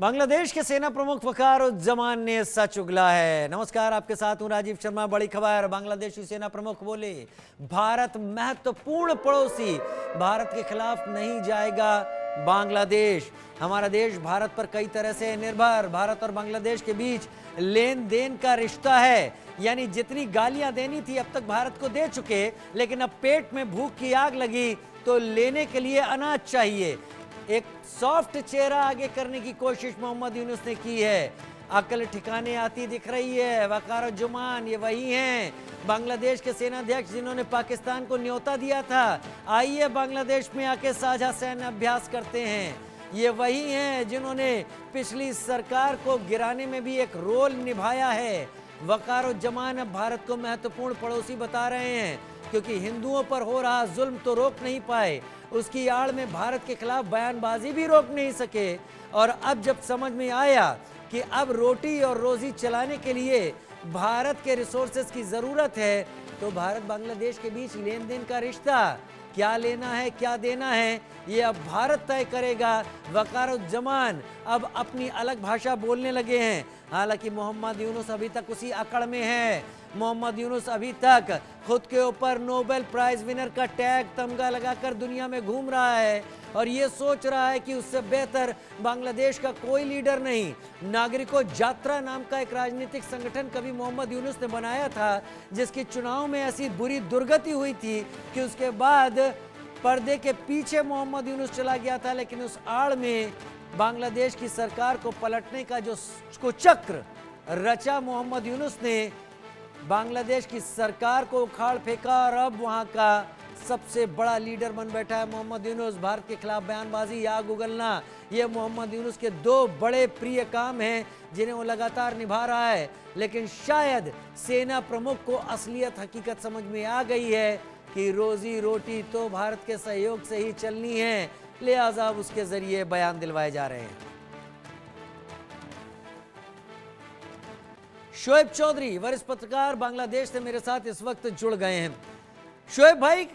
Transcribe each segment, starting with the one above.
बांग्लादेश के सेना प्रमुख वकारुज्जमान ने सच उगला है। नमस्कार, आपके साथ हूं राजीव शर्मा। बड़ी खबर, बांग्लादेशी सेना प्रमुख बोले भारत महत्वपूर्ण पड़ोसी, भारत के खिलाफ नहीं जाएगा बांग्लादेश। हमारा देश भारत पर कई तरह से निर्भर, भारत और बांग्लादेश के बीच लेन देन का रिश्ता है। यानी जितनी गालियां देनी थी अब तक भारत को दे चुके, लेकिन अब पेट में भूख की आग लगी तो लेने के लिए अनाज चाहिए। एक सॉफ्ट चेहरा आगे करने की कोशिश मोहम्मद यूनुस ने की है। अकल ठिकाने आती दिख रही है। वकारुज्जमान ये वही हैं बांग्लादेश के सेनाध्यक्ष जिन्होंने पाकिस्तान को न्योता दिया था, आइए बांग्लादेश में आके साझा सैन्य अभ्यास करते हैं। ये वही हैं जिन्होंने पिछली सरकार को गिराने में भी एक रोल निभाया है। वकारुज्जमान अब भारत को महत्वपूर्ण पड़ोसी बता रहे हैं, क्योंकि हिंदुओं पर हो रहा जुल्म तो रोक नहीं पाए, उसकी आड़ में भारत के खिलाफ बयानबाजी भी रोक नहीं सके। और अब जब समझ में आया कि अब रोटी और रोजी चलाने के लिए भारत के रिसोर्सेज की ज़रूरत है, तो भारत बांग्लादेश के बीच लेन देन का रिश्ता, क्या लेना है क्या देना है, ये अब भारत तय करेगा। वकारुज्जमान अब अपनी अलग भाषा बोलने लगे हैं। हालांकि मोहम्मद यूनुस अभी तक उसी अकड़ में है। मोहम्मद यूनुस अभी तक खुद के ऊपर नोबेल प्राइज विनर का टैग तमगा लगाकर दुनिया में घूम रहा है और ये सोच रहा है कि उससे बेहतर बांग्लादेश का कोई लीडर नहीं। नागरिकों जात्रा नाम का एक राजनीतिक संगठन कभी मोहम्मद यूनुस ने बनाया था, जिसकी चुनाव में ऐसी बुरी दुर्गति हुई थी कि उसके बाद पर्दे के पीछे मोहम्मद यूनुस चला गया था। लेकिन उस आड़ में बांग्लादेश की सरकार को पलटने का जो चक्र रचा मोहम्मद यूनुस ने, बांग्लादेश की सरकार को उखाड़ फेंका और अब वहां का सबसे बड़ा लीडर बन बैठा है मोहम्मद यूनुस। भारत के खिलाफ बयानबाजी, आग उगलना, ये मोहम्मद यूनुस के दो बड़े प्रिय काम हैं जिन्हें वो लगातार निभा रहा है। लेकिन शायद सेना प्रमुख को असलियत हकीकत समझ में आ गई है कि रोजी रोटी तो भारत के सहयोग से ही चलनी है, लिहाजा उसके जरिए बयान दिलवाए जा रहे हैं। शोएब चौधरी, वरिष्ठ पत्रकार, बांग्लादेश से मेरे साथ इस वक्त जुड़ गए हैं। शोएब भाई,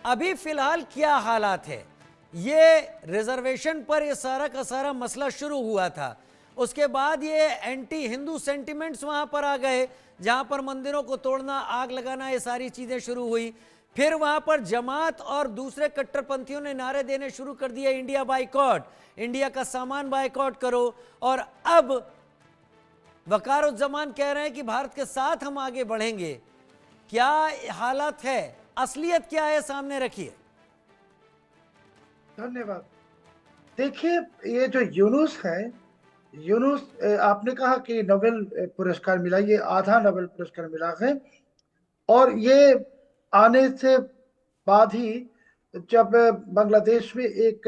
अभी फिलहाल क्या हालात है? ये रिजर्वेशन पर ये सारा का सारा मसला शुरू हुआ था, उसके बाद ये एंटी हिंदू सेंटिमेंट्स वहां पर आ गए, जहां पर मंदिरों को तोड़ना, आग लगाना, ये सारी चीजें शुरू हुई। फिर वहां पर जमात और दूसरे कट्टरपंथियों ने नारे देने शुरू कर दिए, इंडिया बाइकॉट, इंडिया का सामान बाइकॉट करो। और अब वकारुज्जमान कह रहे हैं कि भारत के साथ हम आगे बढ़ेंगे। क्या हालत है, असलियत क्या है, सामने रखिए। धन्यवाद। देखिए, ये जो यूनुस है, यूनुस आपने कहा कि नोबेल पुरस्कार मिला, ये आधा नोबेल पुरस्कार मिला है। और ये आने से बाद ही जब बांग्लादेश में एक,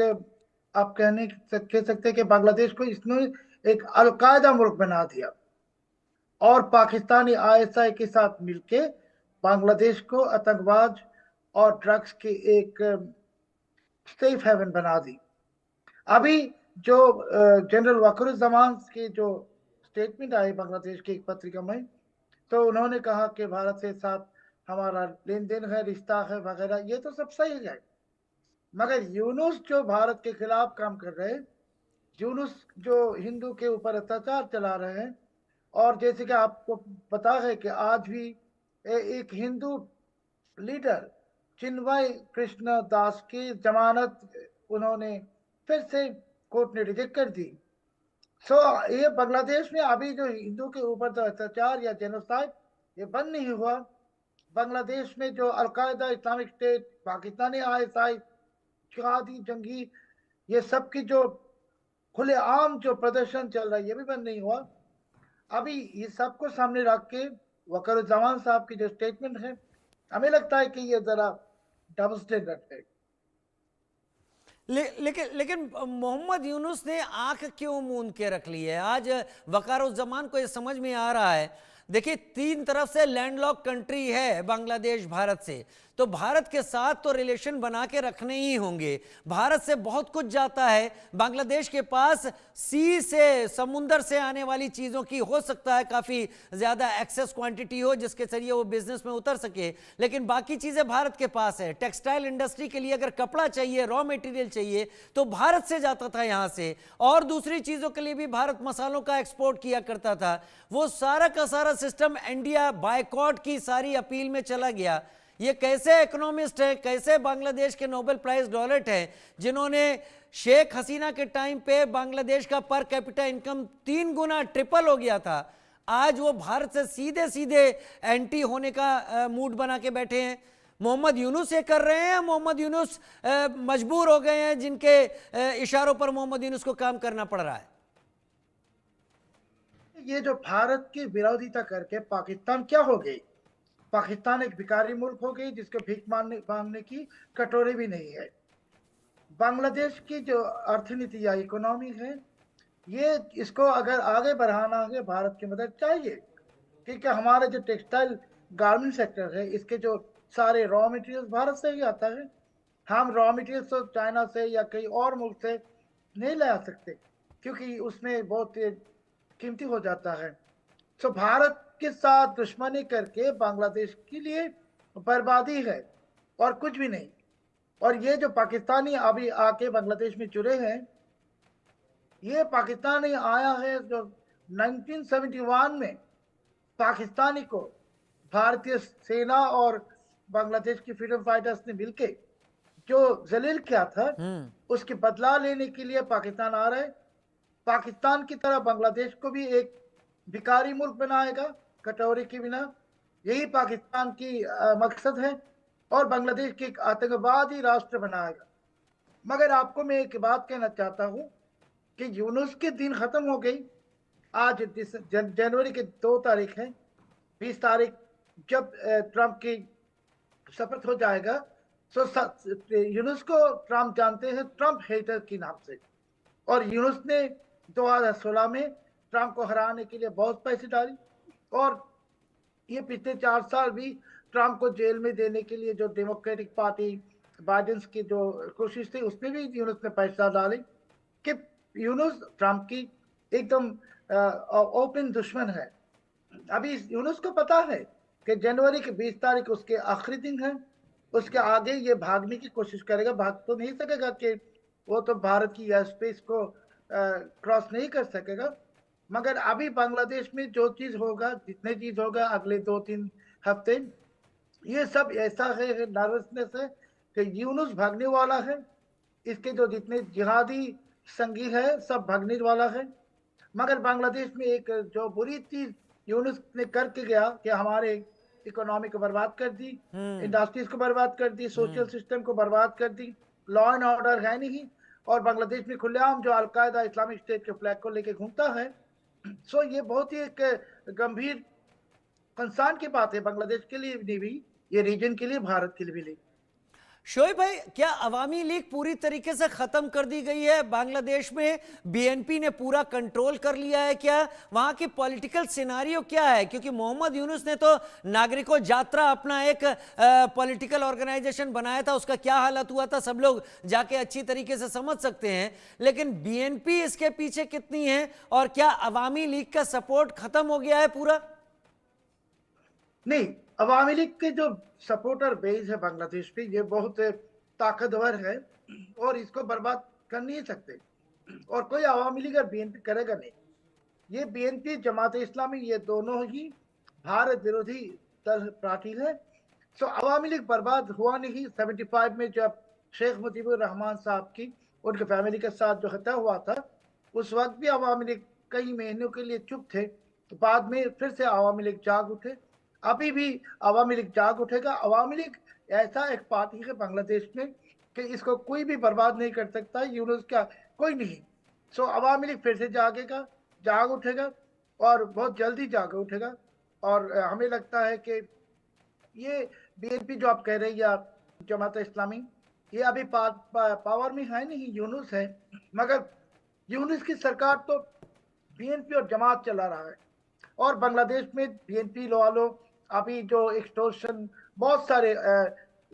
आप कह सकते हैं कि बांग्लादेश को इसने एक अलकायदा मुल्क बना दिया और पाकिस्तानी आईएसआई के साथ मिलके बांग्लादेश को आतंकवाद और ड्रग्स के एक सेफ हेवन बना दी। अभी जो जनरल वकारुज्जमान की जो स्टेटमेंट आई बांग्लादेश की एक पत्रिका में, तो उन्होंने कहा कि भारत के साथ हमारा लेन देन है, रिश्ता है वगैरह, ये तो सब सही है। मगर यूनुस जो भारत के खिलाफ काम कर रहे हैं, यूनुस जो हिंदू के ऊपर अत्याचार चला रहे हैं, और जैसे कि आपको पता है कि आज भी एक हिंदू लीडर चिन्मय कृष्ण दास की जमानत उन्होंने फिर से कोर्ट ने रिजेक्ट कर दी। सो ये बांग्लादेश में अभी जो हिंदू के ऊपर जो अत्याचार या जेनोसाइड, ये बंद नहीं हुआ। बांग्लादेश में जो al Qaeda, Islamic state, Pakistani ISI, जिहादी जंगी, ये सब की जो खुलेआम जो प्रदर्शन चल रहा है, ये भी बंद नहीं हुआ। अभी ये सबको सामने रख के वकारुज्जमान साहब की जो स्टेटमेंट है, हमें लगता है कि ये जरा डबल स्टैंडर्ड है। लेकिन मोहम्मद यूनुस ने आंख क्यों मूंद के रख ली है? आज वकारुज्जमान को ये समझ में आ रहा है। देखिए, तीन तरफ से लैंडलॉक कंट्री है बांग्लादेश भारत से, तो भारत के साथ तो रिलेशन बना के रखने ही होंगे। भारत से बहुत कुछ जाता है, बांग्लादेश के पास सी से, समुंदर से आने वाली चीज़ों की हो सकता है काफ़ी ज़्यादा एक्सेस क्वांटिटी हो जिसके जरिए वो बिजनेस में उतर सके, लेकिन बाकी चीज़ें भारत के पास है। टेक्सटाइल इंडस्ट्री के लिए अगर कपड़ा चाहिए, रॉ मटेरियल चाहिए तो भारत से जाता था यहाँ से, और दूसरी चीज़ों के लिए भी भारत मसालों का एक्सपोर्ट किया करता था। वो सारा का सारा सिस्टम इंडिया बायकॉट की सारी अपील में चला गया। ये कैसे इकोनॉमिस्ट है, कैसे बांग्लादेश के नोबेल प्राइज लॉरेट हैं जिन्होंने शेख हसीना के टाइम पे बांग्लादेश का पर कैपिटा इनकम 3 गुना ट्रिपल हो गया था, आज वो भारत से सीधे सीधे एंटी होने का मूड बना के बैठे हैं। मोहम्मद यूनुस ये कर रहे हैं, मोहम्मद यूनुस मजबूर हो गए हैं जिनके इशारों पर मोहम्मद यूनुस को काम करना पड़ रहा है। ये जो भारत की विरोधिता करके पाकिस्तान क्या हो गई? पाकिस्तान एक भिखारी मुल्क हो गई जिसके भीख मांगने की कटोरी भी नहीं है। बांग्लादेश की जो अर्थनीति या इकोनॉमी है, ये इसको अगर आगे बढ़ाना है भारत की मदद चाहिए, क्योंकि हमारे जो टेक्सटाइल गारमेंट सेक्टर है इसके जो सारे रॉ मटेरियल्स भारत से ही आता है। हम रॉ मटेरियल्स तो चाइना से या कई और मुल्क से नहीं ला सकते क्योंकि उसमें बहुत कीमती हो जाता है। तो भारत के साथ दुश्मनी करके बांग्लादेश के लिए बर्बादी है और कुछ भी नहीं। और ये जो पाकिस्तानी अभी आके बांग्लादेश में जुड़े हैं, ये पाकिस्तानी आया है जो 1971 में पाकिस्तानी को भारतीय सेना और बांग्लादेश की फ्रीडम फाइटर्स ने मिलके जो जलील किया था उसकी बदला लेने के लिए पाकिस्तान आ रहा है। पाकिस्तान की तरह बांग्लादेश को भी एक भिखारी मुल्क बनाएगा कटोरी के बिना, यही पाकिस्तान की मकसद है, और बांग्लादेश की एक आतंकवादी राष्ट्र बनाएगा। मगर आपको मैं एक बात कहना चाहता हूँ कि यूनुस के दिन खत्म हो गई। आज जनवरी के 2 तारीख है, 20 तारीख जब ट्रंप की शपथ हो जाएगा, तो यूनुस को ट्रंप जानते हैं ट्रंप हेटर के नाम से, और यूनुस ने 2016 में ट्रंप को हराने के लिए बहुत पैसे डाली, और ये पिछले 4 साल भी ट्रंप को जेल में देने के लिए जो डेमोक्रेटिक पार्टी बाइडेन की जो कोशिश थी उसमें भी यूनुस ने पैसा डाले। कि यूनुस ट्रंप की एकदम ओपन दुश्मन है। अभी यूनुस को पता है कि जनवरी के 20 तारीख उसके आखिरी दिन है, उसके आगे ये भागने की कोशिश करेगा, भाग तो नहीं सकेगा कि वो तो भारत की एयर स्पेस को क्रॉस नहीं कर सकेगा। मगर अभी बांग्लादेश में जो चीज़ होगा, जितने चीज़ होगा अगले 2-3 हफ्ते, ये सब ऐसा है नर्वसनेस है कि यूनुस भागने वाला है, इसके जो जितने जिहादी संगी है सब भागने वाला है। मगर बांग्लादेश में एक जो बुरी चीज़ यूनुस ने करके गया कि हमारे इकोनॉमी को बर्बाद कर दी, इंडस्ट्रीज को बर्बाद कर दी, सोशल सिस्टम को बर्बाद कर दी, लॉ एंड ऑर्डर है नहीं, और बांग्लादेश में खुलेआम जो अलकायदा इस्लामिक स्टेट के फ्लैग को लेके घूमता है। सो ये बहुत ही एक गंभीर कंसर्न की बात है बांग्लादेश के लिए भी, ये रीजन के लिए, भारत के लिए भी। शोएब भाई, क्या अवामी लीग पूरी तरीके से खत्म कर दी गई है बांग्लादेश में? बीएनपी ने पूरा कंट्रोल कर लिया है क्या? वहां की पॉलिटिकल सिनारियो क्या है? क्योंकि मोहम्मद यूनुस ने तो नागरिकों यात्रा अपना एक पॉलिटिकल ऑर्गेनाइजेशन बनाया था, उसका क्या हालत हुआ था सब लोग जाके अच्छी तरीके से समझ सकते हैं, लेकिन बीएनपी इसके पीछे कितनी है, और क्या अवामी लीग का सपोर्ट खत्म हो गया है पूरा? नहीं, अवामी लीग के जो सपोर्टर बेस है बांग्लादेश पे, ये बहुत ताकतवर है और इसको बर्बाद कर नहीं सकते, और कोई अवामी लीग और बीएनपी करेगा नहीं। ये बीएनपी, जमात इस्लामी, ये दोनों ही भारत विरोधी दल पार्टी है। सो अवामी लीग बर्बाद हुआ नहीं। 75 में जब शेख मुजीबुर रहमान साहब की उनके फैमिली के साथ जो हत्या हुआ था, उस वक्त भी अवामी लीग कई महीनों के लिए चुप थे, तो बाद में फिर से अवामी लीग जाग उठे। अभी भी अवामी लीग जाग उठेगा। अवामी लीग ऐसा एक पार्टी है बांग्लादेश में कि इसको कोई भी बर्बाद नहीं कर सकता, यूनुस का कोई नहीं। सो अवामी लीग फिर से जागेगा, जाग उठेगा, और बहुत जल्दी जाग उठेगा। और हमें लगता है कि ये बीएनपी जो आप कह रहे हैं या जमात इस्लामी, ये अभी पावर में है नहीं, यूनुस है, मगर यूनुस की सरकार तो बीएनपी और जमात चला रहा है। और बांग्लादेश में बीएनपी वालों अभी जो एक्सटोर्शन, बहुत सारे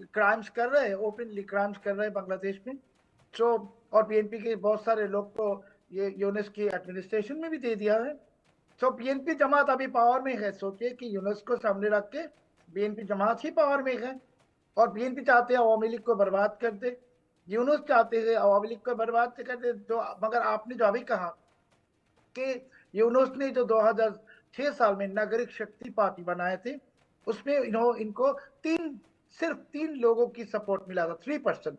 क्राइम्स कर रहे हैं, ओपनली क्राइम्स कर रहे हैं बांग्लादेश में। तो और पीएनपी के बहुत सारे लोग को ये यूनुस की एडमिनिस्ट्रेशन में भी दे दिया है। तो पीएनपी जमात अभी पावर में है। सोचिए कि यूनुस को सामने रख के बीएनपी जमात ही पावर में है, और बीएनपी चाहते हैं अवामी लीग को बर्बाद कर दे, यूनुस चाहते हैं अवामी लीग को बर्बाद कर दे। तो मगर आपने जो अभी कहा कि यूनुस ने जो 2006 साल में नागरिक शक्ति पार्टी बनाए थे, उसमें इनको सिर्फ 3 लोगों की सपोर्ट मिला था, 3%।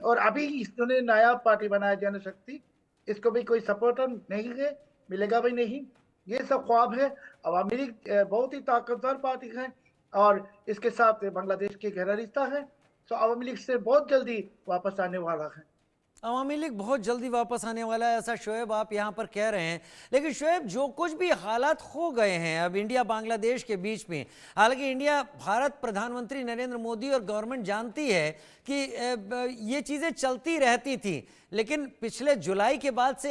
और अभी इन्होंने नया पार्टी बनाया जनशक्ति, इसको भी कोई सपोर्टर नहीं है, मिलेगा भी नहीं। ये सब ख्वाब है। अवामी लीग बहुत ही ताकतवर पार्टी है और इसके साथ बांग्लादेश की गहरा रिश्ता है। तो अवामी लीग से बहुत जल्दी वापस आने वाला है। अवामी लीग बहुत जल्दी वापस आने वाला है, ऐसा शोएब आप यहाँ पर कह रहे हैं। लेकिन शोएब, जो कुछ भी हालात हो गए हैं अब इंडिया बांग्लादेश के बीच में, हालांकि इंडिया भारत प्रधानमंत्री नरेंद्र मोदी और गवर्नमेंट जानती है कि ये चीज़ें चलती रहती थी, लेकिन पिछले जुलाई के बाद से